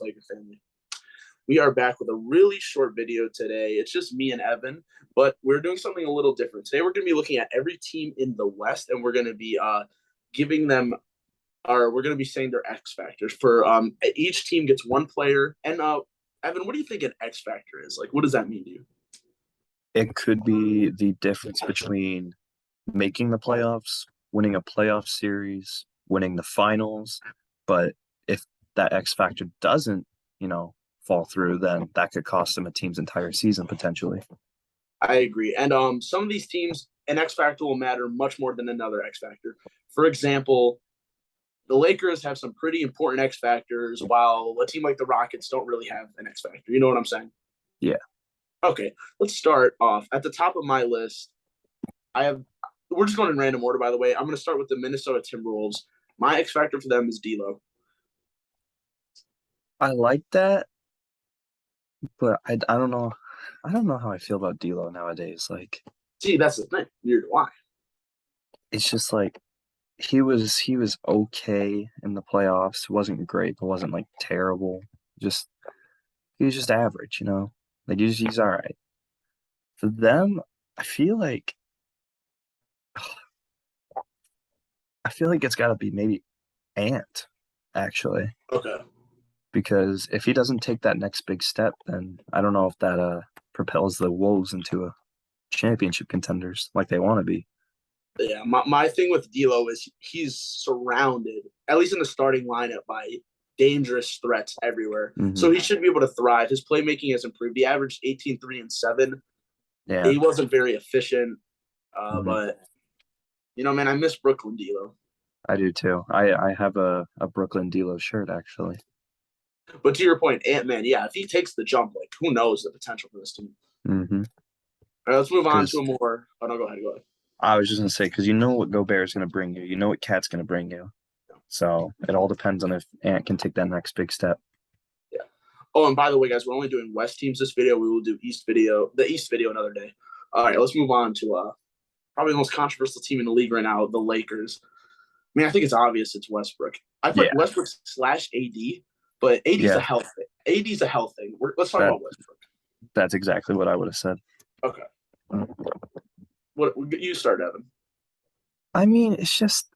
Laker family. We are back with a really short video today. It's just me and Evan, but we're doing something a little different. Today we're going to be looking at every team in the West, and we're going to be giving them we're going to be saying their X factors. For each team gets one player. And Evan, what do you think an X factor is? Like, what does that mean to you? It could be the difference between making the playoffs, winning a playoff series, winning the finals. But if that X factor doesn't, fall through, then that could cost them a team's entire season potentially. I agree. And some of these teams, an X factor will matter much more than another X factor. For example, the Lakers have some pretty important X factors, while a team like the Rockets don't really have an X factor. You know what I'm saying? Yeah. Okay, let's start off. At the top of my list, we're just going in random order, by the way. I'm going to start with the Minnesota Timberwolves. My X factor for them is D'Lo. I like that, but I don't know. I don't know how I feel about D'Lo nowadays. Like, see, that's the thing. Neither do I. It's just like he was okay in the playoffs. Wasn't great, but wasn't like terrible. He was just average, Like he's all right. For them, I feel like it's got to be maybe Ant, actually. Okay. Because if he doesn't take that next big step, then I don't know if that propels the Wolves into a championship contenders like they want to be. Yeah, my thing with D'Lo is he's surrounded, at least in the starting lineup, by dangerous threats everywhere. Mm-hmm. So he should be able to thrive. His playmaking has improved. He averaged 18, 3, and 7. Yeah. He wasn't very efficient, but, man, I miss Brooklyn D'Lo. I do too. I have a Brooklyn D'Lo shirt, actually. But to your point, Ant-Man, yeah, if he takes the jump, like, who knows the potential for this team. Mm-hmm. All right, let's move on to a more – oh, no, go ahead. I was just going to say, because you know what Gobert is going to bring you. You know what Cat's going to bring you. So it all depends on if Ant can take that next big step. Yeah. Oh, and by the way, guys, we're only doing West teams this video. We will do the East video another day. All right, let's move on to probably the most controversial team in the league right now, the Lakers. I mean, I think it's obvious it's Westbrook. I put Westbrook / AD, but AD's a health thing. AD's a health thing. Let's talk about Westbrook. That's exactly what I would have said. Okay. What you start, Evan? I mean, it's just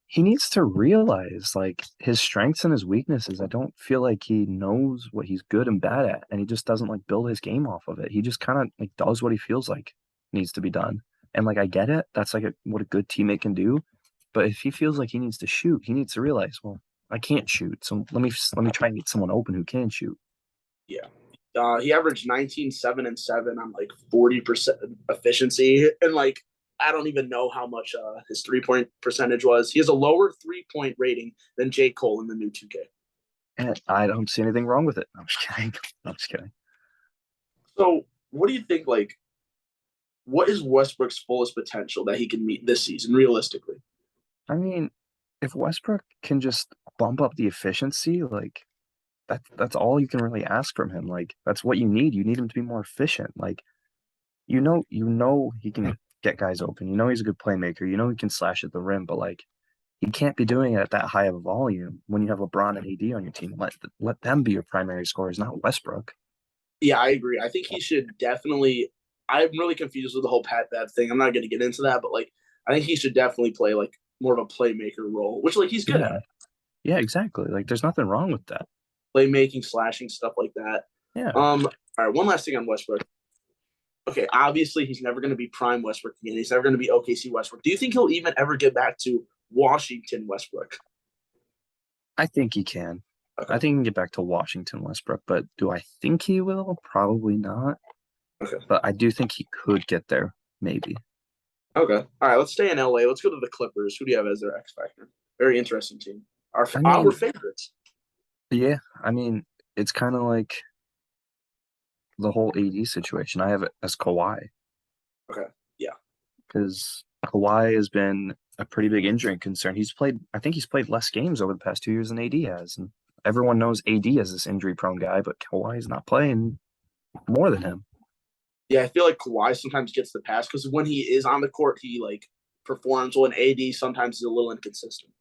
he needs to realize like his strengths and his weaknesses. I don't feel like he knows what he's good and bad at, and he just doesn't like build his game off of it. He just kind of like does what he feels like needs to be done. And like I get it, that's like what a good teammate can do. But if he feels like he needs to shoot, he needs to realize, well, I can't shoot, so let me try and get someone open who can shoot. Yeah. He averaged 19, 7, and 7 on like 40% efficiency. And like, I don't even know how much his 3-point percentage was. He has a lower 3-point rating than J. Cole in the new 2K. And I don't see anything wrong with it. I'm just kidding. So what do you think, like, what is Westbrook's fullest potential that he can meet this season, realistically? I mean, if Westbrook can just bump up the efficiency, like, that's all you can really ask from him. Like, that's what you need. You need him to be more efficient. Like, you know he can get guys open. You know he's a good playmaker. You know he can slash at the rim, but like he can't be doing it at that high of a volume when you have LeBron and AD on your team. Let them be your primary scorers, not Westbrook. Yeah, I agree. I think he should definitely – I'm really confused with the whole Pat Bev thing. I'm not going to get into that, but like I think he should definitely play like more of a playmaker role, which like he's good at. Yeah, exactly. Like there's nothing wrong with that. Playmaking, slashing, stuff like that. Yeah. All right, one last thing on Westbrook. Okay, obviously he's never going to be prime Westbrook again. He's never going to be OKC Westbrook. Do you think he'll even ever get back to Washington Westbrook? I think he can. Okay. I think he can get back to Washington Westbrook, but do I think he will? Probably not. Okay. But I do think he could get there, maybe. Okay. All right, let's stay in LA. Let's go to the Clippers. Who do you have as their X factor? Very interesting team. Our favorites. Yeah, I mean, it's kind of like the whole AD situation. I have it as Kawhi. Okay, yeah. Because Kawhi has been a pretty big injury concern. I think he's played less games over the past 2 years than AD has. And everyone knows AD is this injury-prone guy, but Kawhi's not playing more than him. Yeah, I feel like Kawhi sometimes gets the pass because when he is on the court, he like performs. When AD sometimes is a little inconsistent.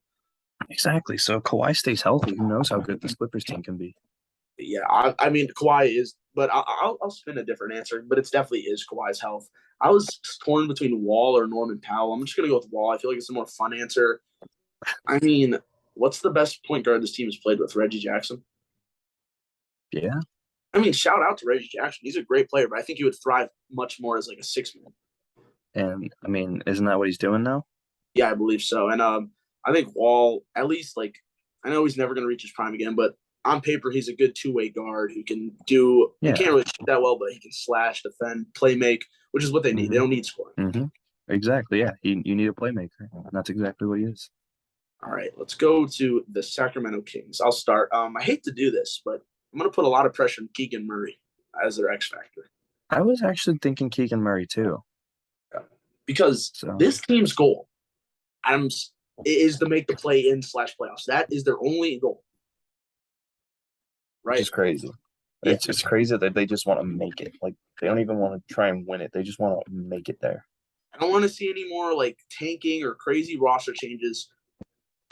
Exactly. So Kawhi stays healthy. Who knows how good this Clippers team can be? Yeah, I mean Kawhi is, but I'll spin a different answer. But it's definitely is Kawhi's health. I was torn between Wall or Norman Powell. I'm just gonna go with Wall. I feel like it's a more fun answer. I mean, what's the best point guard this team has played with? Reggie Jackson. Yeah. I mean, shout out to Reggie Jackson. He's a great player, but I think he would thrive much more as like a six man. And I mean, isn't that what he's doing now? Yeah, I believe so. And I think Wall, at least like, I know he's never going to reach his prime again, but on paper, he's a good two-way guard who can do. He Yeah. can't really shoot that well, but he can slash, defend, play make, which is what they need. They don't need scoring. Exactly. Yeah. You need a playmaker. And that's exactly what he is. All right, let's go to the Sacramento Kings. I'll start. I hate to do this, but I'm going to put a lot of pressure on Keegan Murray as their X factor. I was actually thinking Keegan Murray too. Because this team's goal is to make the play-in / playoffs. That is their only goal. Right? It's crazy. Yeah. It's crazy that they just want to make it. Like, they don't even want to try and win it. They just want to make it there. I don't want to see any more like tanking or crazy roster changes.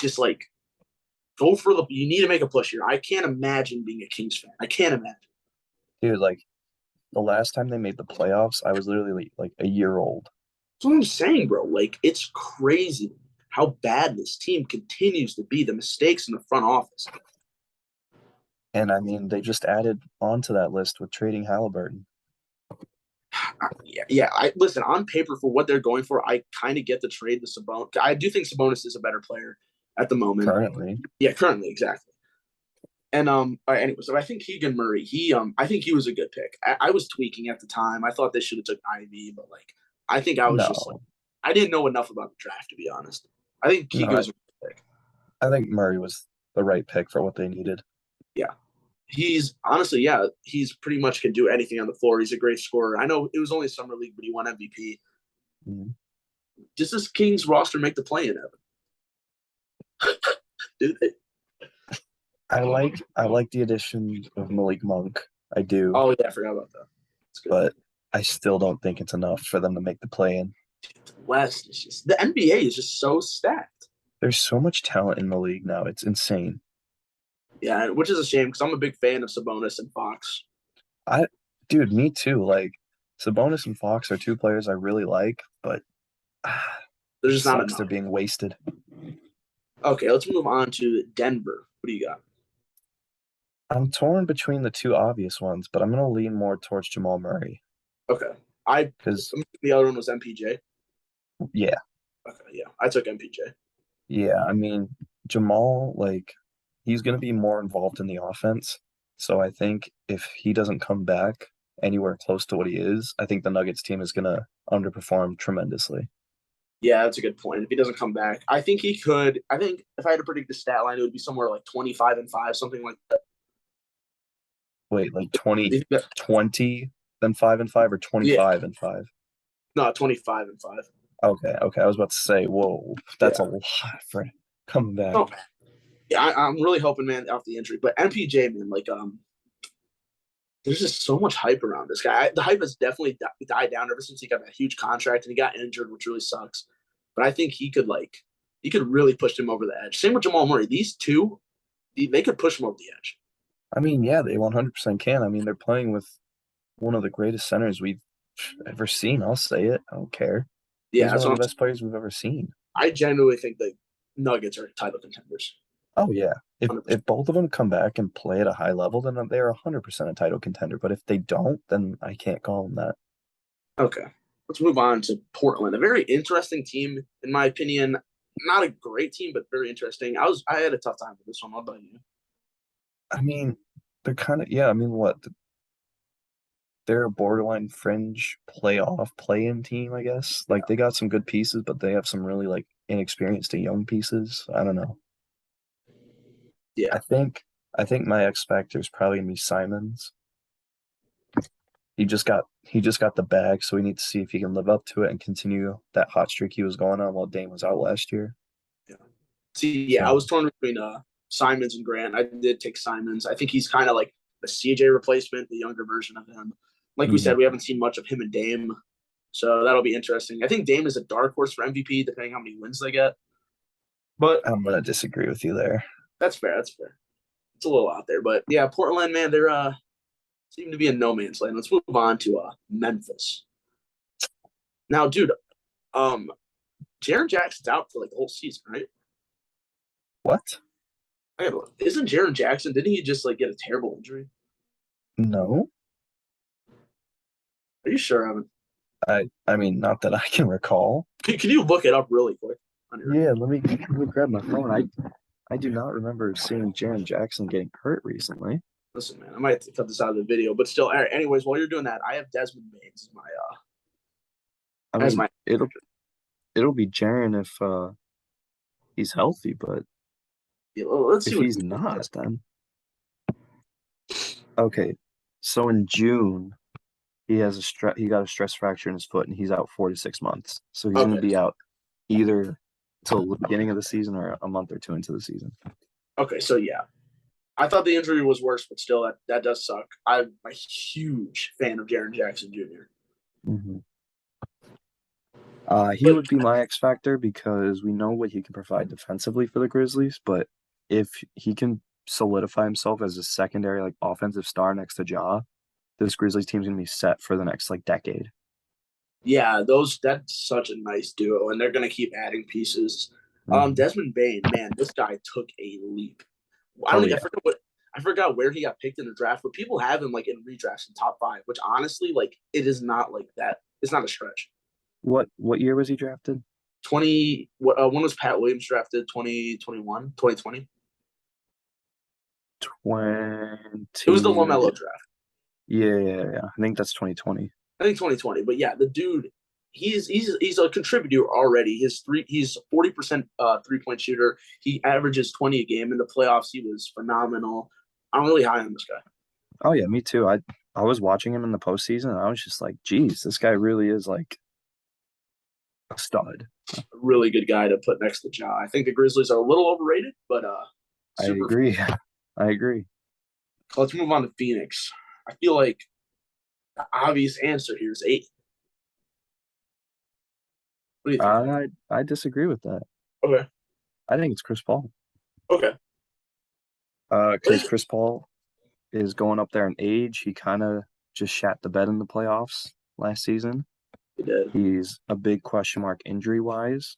Just like go for the. You need to make a push here. I can't imagine being a Kings fan. I can't imagine. Dude, like the last time they made the playoffs, I was literally like a year old. That's what I'm saying, bro. Like it's crazy how bad this team continues to be. The mistakes in the front office. And I mean, they just added onto that list with trading Halliburton. Yeah. Listen, on paper for what they're going for, I kind of get the trade the Sabonis. I do think Sabonis is a better player at the moment. Currently, exactly. And anyway, so I think Keegan Murray, I think he was a good pick. I was tweaking at the time. I thought they should have took Ivy, but like, I think I was just like, I didn't know enough about the draft to be honest. I think Keegan was a good pick. I think Murray was the right pick for what they needed. Yeah. He's honestly, he's pretty much can do anything on the floor. He's a great scorer. I know it was only Summer League, but he won MVP. Mm-hmm. Does this Kings roster make the play-in, Evan? Do they? I like the addition of Malik Monk. I do. Oh yeah, I forgot about that. But I still don't think it's enough for them to make the play-in. The West is just the NBA is just so stacked. There's so much talent in the league now. It's insane. Yeah, which is a shame because I'm a big fan of Sabonis and Fox. Dude, me too. Like Sabonis and Fox are two players I really like, but they're just not enough. They're being wasted. Okay, let's move on to Denver. What do you got? I'm torn between the two obvious ones, but I'm going to lean more towards Jamal Murray. Okay. Because the other one was MPJ. Yeah. Okay, yeah. I took MPJ. Yeah, I mean, Jamal, like, he's going to be more involved in the offense. So I think if he doesn't come back anywhere close to what he is, I think the Nuggets team is going to underperform tremendously. Yeah, that's a good point. If he doesn't come back, I think he could. I think if I had to predict the stat line, it would be somewhere like 25-5, something like that. Wait, like 20, then 5-5, or 25-5? No, 25-5. Okay. I was about to say, whoa, that's a lot for coming back. Oh, yeah, I'm really hoping, man, off the injury. But MPJ, man, like, there's just so much hype around this guy. The hype has definitely died down ever since he got that huge contract and he got injured, which really sucks. But I think he could really push him over the edge. Same with Jamal Murray. These two, they could push him over the edge. I mean, yeah, they 100% can. I mean, they're playing with one of the greatest centers we've ever seen. I'll say it. I don't care. Yeah, he's one of the best players we've ever seen. I genuinely think the Nuggets are title contenders. Oh, yeah. If both of them come back and play at a high level, then they're 100% a title contender. But if they don't, then I can't call them that. Okay. Let's move on to Portland. A very interesting team, in my opinion. Not a great team, but very interesting. I had a tough time with this one. What about you? I mean, they're kind of, yeah, I mean, what? They're a borderline fringe play-in team, I guess. Like, they got some good pieces, but they have some really, like, inexperienced and young pieces. I don't know. Yeah. I think my X factor is probably gonna be Simons. He just got the bag, so we need to see if he can live up to it and continue that hot streak he was going on while Dame was out last year. Yeah. See, yeah, I was torn between Simons and Grant. I did take Simons. I think he's kind of like the CJ replacement, the younger version of him. Like we said, we haven't seen much of him and Dame, so that'll be interesting. I think Dame is a dark horse for MVP, depending on how many wins they get. But I'm gonna disagree with you there. That's fair. it's a little out there, but yeah, Portland, man, they're seem to be in no man's land. Let's move on to Memphis. Now, dude, um, Jaren Jackson's out for like the whole season, right? What? Isn't Jaren Jackson? Didn't he just like get a terrible injury? No. Are you sure, Evan? I mean, not that I can recall. Can you look it up really quick? Yeah, let me grab my phone. I do not remember seeing Jaren Jackson getting hurt recently. Listen, man, I might have to cut this out of the video, but still. All right, anyways, while you're doing that, I have Desmond Baines I as mean, my. it'll be Jaren if he's healthy, but Yeah, let's see if what he's not, then okay. So in June, he got a stress fracture in his foot, and he's out 4 to 6 months. So he's going to Okay. be out either till the beginning of the season or a month or two into the season. Okay, so yeah, I thought the injury was worse, but still, that does suck. I'm a huge fan of Jaren Jackson Jr. Mm-hmm. He But would be my X factor because we know what he can provide defensively for the Grizzlies, but if he can solidify himself as a secondary like offensive star next to Ja, this Grizzlies team's gonna be set for the next like decade. yeah, that's such a nice duo, and they're gonna keep adding pieces. Mm-hmm. Desmond Bain, man, this guy took a leap. Oh yeah. I forgot where he got picked in the draft, but people have him like in redrafts in top 5, which honestly, like, it is not like that. It's not a stretch. What year was he drafted? 20. When was Pat Williams drafted? 2021, 2020. 20. It was the LaMelo draft. Yeah. I think that's 2020. I think 2020. But yeah, the dude, he's a contributor already. He's 40% 3-point shooter. He averages 20 a game in the playoffs. He was phenomenal. I'm really high on this guy. Oh yeah, me too. I was watching him in the postseason, and I was just like, geez, this guy really is like a stud. A really good guy to put next to Ja. I think the Grizzlies are a little overrated, but I super. agree. I agree. Let's move on to Phoenix. I feel like the obvious answer here is 8. What do you think? I disagree with that. Okay. I think it's Chris Paul. Okay. Because Chris Paul is going up there in age. He kind of just shat the bed in the playoffs last season. He did. He's a big question mark injury wise,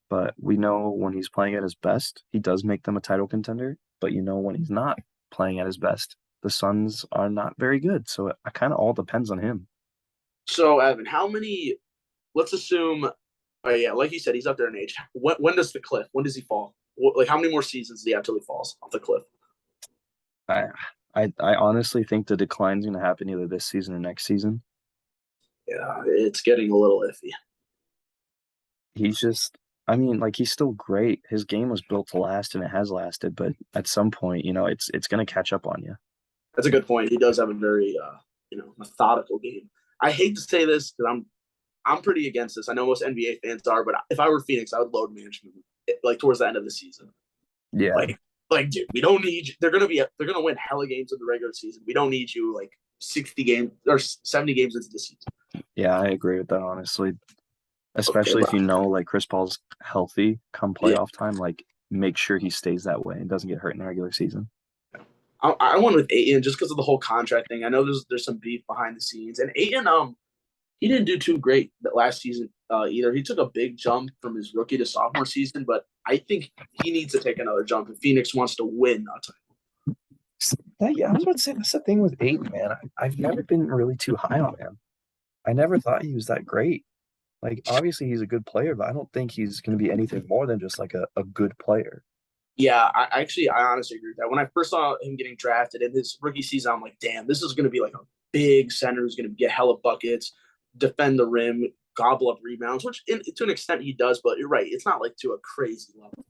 but we know when he's playing at his best, he does make them a title contender. But you know when he's not playing at his best, the Suns are not very good. So it kind of all depends on him. So Evan, how many? Let's assume. Oh yeah, like you said, he's up there in age. When does the cliff? When does he fall? Like how many more seasons does he have till he falls off the cliff? I I honestly think the decline's going to happen either this season or next season. Yeah, it's getting a little iffy. He's just, I mean, like he's still great. His game was built to last, and it has lasted. But at some point, it's going to catch up on you. That's a good point. He does have a very methodical game. I hate to say this because I'm pretty against this. I know most NBA fans are, but if I were Phoenix, I would load management like towards the end of the season. Yeah, like dude, we don't need you. They're gonna win hella games in the regular season. We don't need you like 60 games or 70 games into the season. yeah, I agree with that honestly. Especially if you know like Chris Paul's healthy come playoff time, like make sure he stays that way and doesn't get hurt in the regular season. I went with Ayton just because of the whole contract thing. I know there's some beef behind the scenes, and Ayton he didn't do too great that last season either. He took a big jump from his rookie to sophomore season, but I think he needs to take another jump if Phoenix wants to win a title. Yeah, I was about to say that's the thing with Ayton, man. I've never been really too high on him. I never thought he was that great. Like obviously he's a good player, but I don't think he's going to be anything more than just like a good player. Yeah, I honestly agree with that. When I first saw him getting drafted in his rookie season, I'm like, damn, this is going to be like a big center who's going to get hella buckets, defend the rim, gobble up rebounds, which to an extent he does, but you're right. It's not like to a crazy level.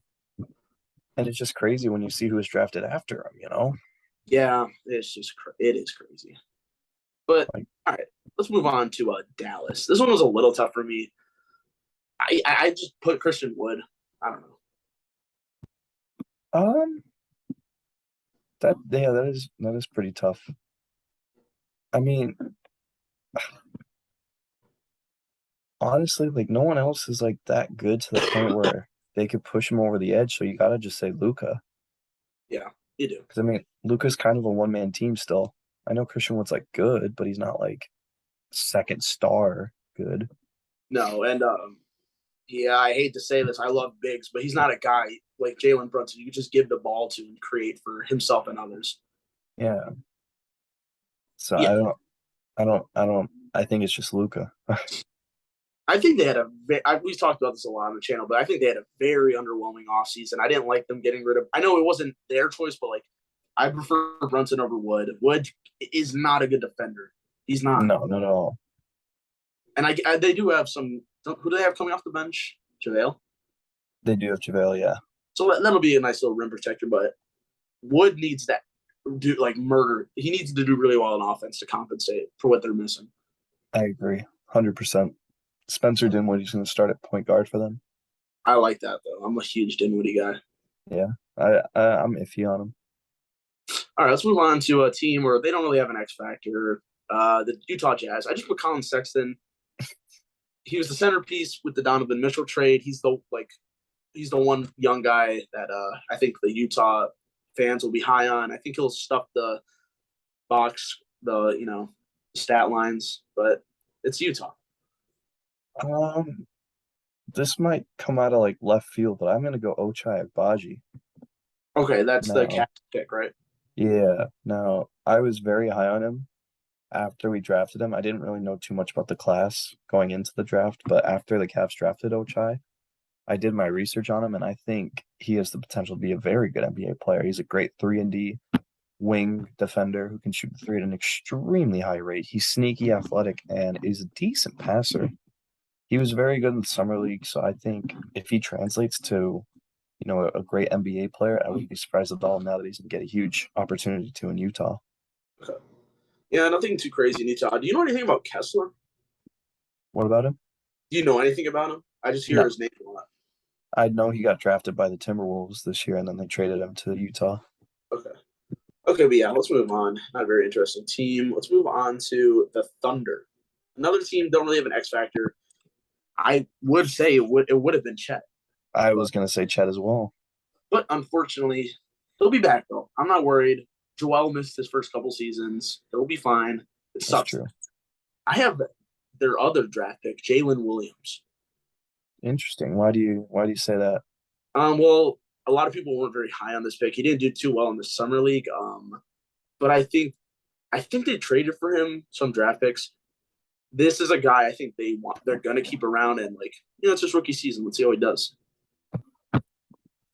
And it's just crazy when you see who was drafted after him, you know? Yeah, it is crazy. But all right, let's move on to Dallas. This one was a little tough for me. I just put Christian Wood. I don't know. That is pretty tough. I mean, honestly, like no one else is like that good to the point where they could push him over the edge. So you gotta just say Luka. Yeah, you do. Because I mean, Luka's kind of a one-man team still. I know Christian Wood's like good, but he's not like second star good. No, and yeah, I hate to say this. I love bigs, but he's not a guy like Jalen Brunson. You can just give the ball to and create for himself and others. Yeah. So Yeah, I think it's just Luka. I think they had we've talked about this a lot on the channel, but I think they had a very underwhelming offseason. I didn't like them getting rid of. I know it wasn't their choice, but like I prefer Brunson over Wood. Wood is not a good defender. He's not. No, not at all. And they do have some. Who do they have coming off the bench? JaVale. They do have JaVale, yeah. So that'll be a nice little rim protector. But Wood needs that do like murder. He needs to do really well on offense to compensate for what they're missing. I agree, 100%. Spencer Dinwiddie's going to start at point guard for them. I like that though. I'm a huge Dinwiddie guy. Yeah, I'm iffy on him. All right, let's move on to a team where they don't really have an X factor. The Utah Jazz. I just put Colin Sexton. He was the centerpiece with the Donovan Mitchell trade. He's the one young guy that I think the Utah fans will be high on. I think he'll stuff the box, stat lines, but it's Utah. This might come out of like left field, but I'm gonna go Ochai Agbaji. Okay, that's the No, cat pick, right? yeah, no, I was very high on him after we drafted him. I didn't really know too much about the class going into the draft, but after the Cavs drafted Ochai, I did my research on him, and I think he has the potential to be a very good NBA player. He's a great 3-and-D wing defender who can shoot the three at an extremely high rate. He's sneaky, athletic, and is a decent passer. He was very good in the summer league, so I think if he translates to, a great NBA player, I wouldn't be surprised at all now that he's going to get a huge opportunity to in Utah. Okay. Yeah, nothing too crazy in Utah. Do you know anything about Kessler? What about him? Do you know anything about him? I just hear No, his name a lot. I know he got drafted by the Timberwolves this year, and then they traded him to Utah. Okay. Okay, but yeah, let's move on. Not a very interesting team. Let's move on to the Thunder. Another team don't really have an X factor. I would say it would have been Chet, I but was going to say Chet as well. unfortunately, he'll be back though. I'm not worried. Joel missed his first couple seasons. He'll be fine. It That's sucks. true. I have their other draft pick, Jalen Williams. Interesting. Why do you say that? Well, a lot of people weren't very high on this pick. He didn't do too well in the summer league. But I think they traded for him some draft picks. This is a guy I think they're gonna keep around and it's his rookie season. Let's see how he does.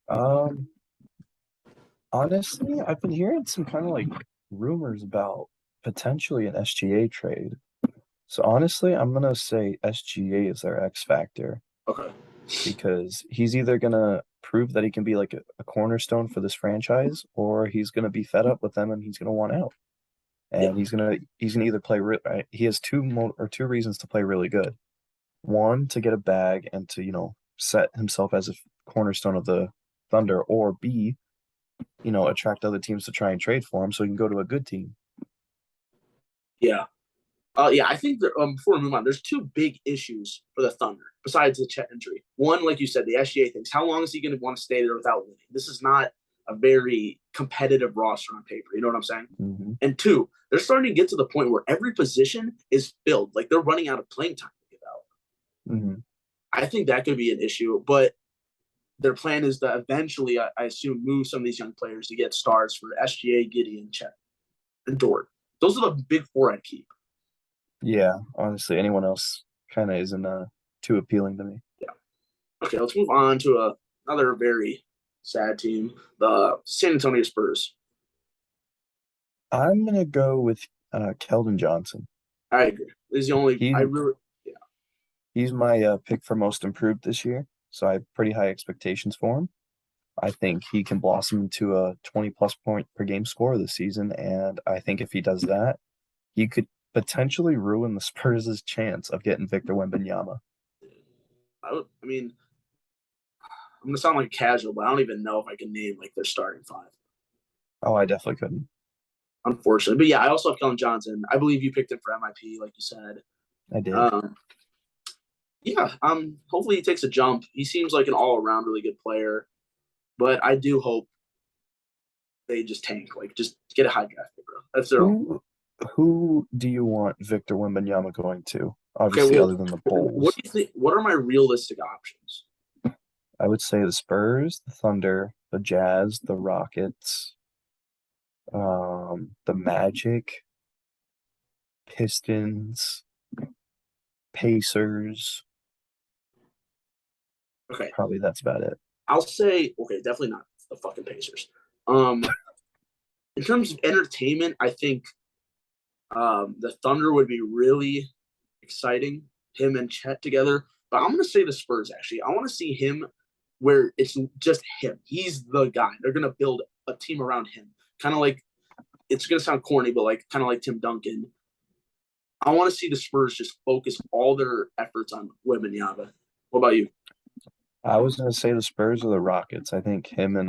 Um, Honestly, I've been hearing some kind of like rumors about potentially an SGA trade. So honestly, I'm gonna say SGA is their X factor Okay. because he's either gonna prove that he can be like a cornerstone for this franchise, or he's gonna be fed up with them and he's gonna want out. Yeah. And he's gonna either play he has two reasons to play really good. One, to get a bag and to set himself as a cornerstone of the Thunder, or B, attract other teams to try and trade for him so he can go to a good team. Yeah. Yeah, I think before we move on, there's two big issues for the Thunder besides the Chet injury. One, like you said, the SGA things. How long is he going to want to stay there without winning? This is not a very competitive roster on paper. You know what I'm saying? Mm-hmm. And two, they're starting to get to the point where every position is filled. Like they're running out of playing time to get out. Mm-hmm. I think that could be an issue, but their plan is to eventually, I assume, move some of these young players to get stars for SGA, Gideon, Chet, and Dort. Those are the big four I'd keep. Yeah, honestly, anyone else kind of isn't too appealing to me. Yeah. Okay, let's move on to another very sad team, the San Antonio Spurs. I'm gonna go with Keldon Johnson. I agree. He's the only. He I really. Yeah. he's my pick for most improved this year, so I have pretty high expectations for him. I think he can blossom into a 20 plus point per game scorer this season, and I think if he does that, he could potentially ruin the Spurs' chance of getting Victor Wembanyama. I mean, I'm gonna sound like casual, but I don't even know if I can name their starting five. Oh, I definitely couldn't. Unfortunately, but yeah, I also have Kellen Johnson. I believe you picked him for MIP, like you said. I did. Yeah. Hopefully he takes a jump. He seems like an all around really good player, but I do hope they just tank. Like, just get a high draft pick, bro. That's their own. Who do you want Victor Wembanyama going to? Okay, Obviously, well, other than the what Bulls, do you think? What are my realistic options? I would say the Spurs, the Thunder, the Jazz, the Rockets, the Magic, Pistons, Pacers. Okay, Probably that's about it. I'll say okay, definitely not the fucking Pacers. Um, in terms of entertainment, I think the Thunder would be really exciting. Him and Chet together, but I'm gonna say the Spurs. Actually, I want to see him where it's just him. He's the guy. They're gonna build a team around him, kind of like it's gonna sound corny, but like kind of like Tim Duncan. I want to see the Spurs just focus all their efforts on Wembanyama. What about you? I was gonna say the Spurs or the Rockets. I think him and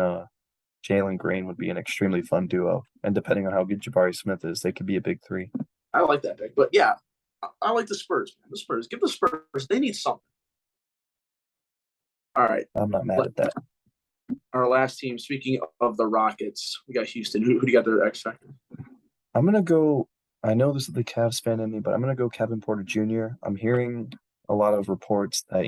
Jalen Green would be an extremely fun duo, and depending on how good Jabari Smith is, they could be a big three. I like that pick, but yeah, I like the Spurs. Man. The Spurs, give the Spurs. They need something. All right, I'm not mad at that. our last team. Speaking of the Rockets, we got Houston. Who do you got their X factor? I'm gonna go. I know this is the Cavs fan in me, but I'm gonna go Kevin Porter Jr. I'm hearing a lot of reports that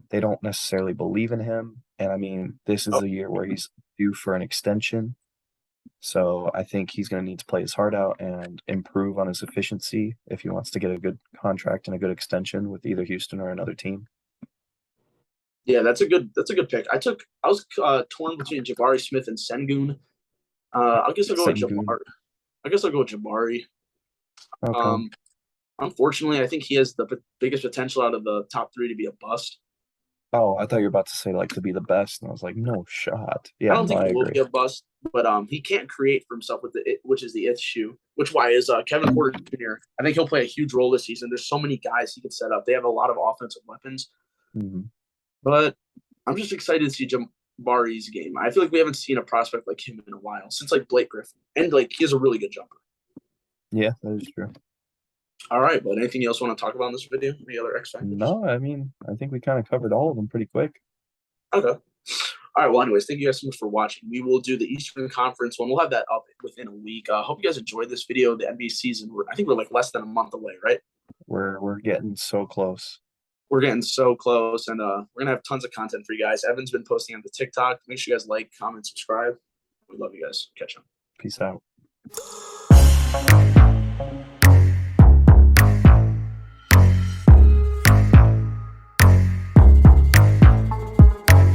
they don't necessarily believe in him, and I mean this is Oh, a year where he's due for an extension. So I think he's going to need to play his heart out and improve on his efficiency if he wants to get a good contract and a good extension with either Houston or another team. yeah, that's a good pick. I was torn between Jabari Smith and Sengun. I guess I'll go with Sengun. Jabari. I guess I'll go with Jabari. Okay. Um, unfortunately, I think he has the biggest potential out of the top three to be a bust. Oh, I thought you were about to say like to be the best, and I was like, no shot. I Yeah, don't no, think I he will agree. be a bust, but he can't create for himself with which is the issue. Which why is Kevin Porter Jr. I think he'll play a huge role this season. There's so many guys he could set up. They have a lot of offensive weapons, Hmm. but I'm just excited to see Jabari's game. I feel like we haven't seen a prospect like him in a while since like Blake Griffin, and like he has a really good jumper. Yeah, that is true. All right, but anything else you want to talk about in this video? Any other X factors? No, I mean, I think we kind of covered all of them pretty quick. Okay. All right. Well, anyways, thank you guys so much for watching. We will do the Eastern Conference one. We'll have that up within a week. Hope you guys enjoyed this video. The NBA season. I think we're like less than a month away, right? We're getting so close. We're getting so close, and we're gonna have tons of content for you guys. Evan's been posting on the TikTok. Make sure you guys like, comment, subscribe. We love you guys. Catch you. Peace out.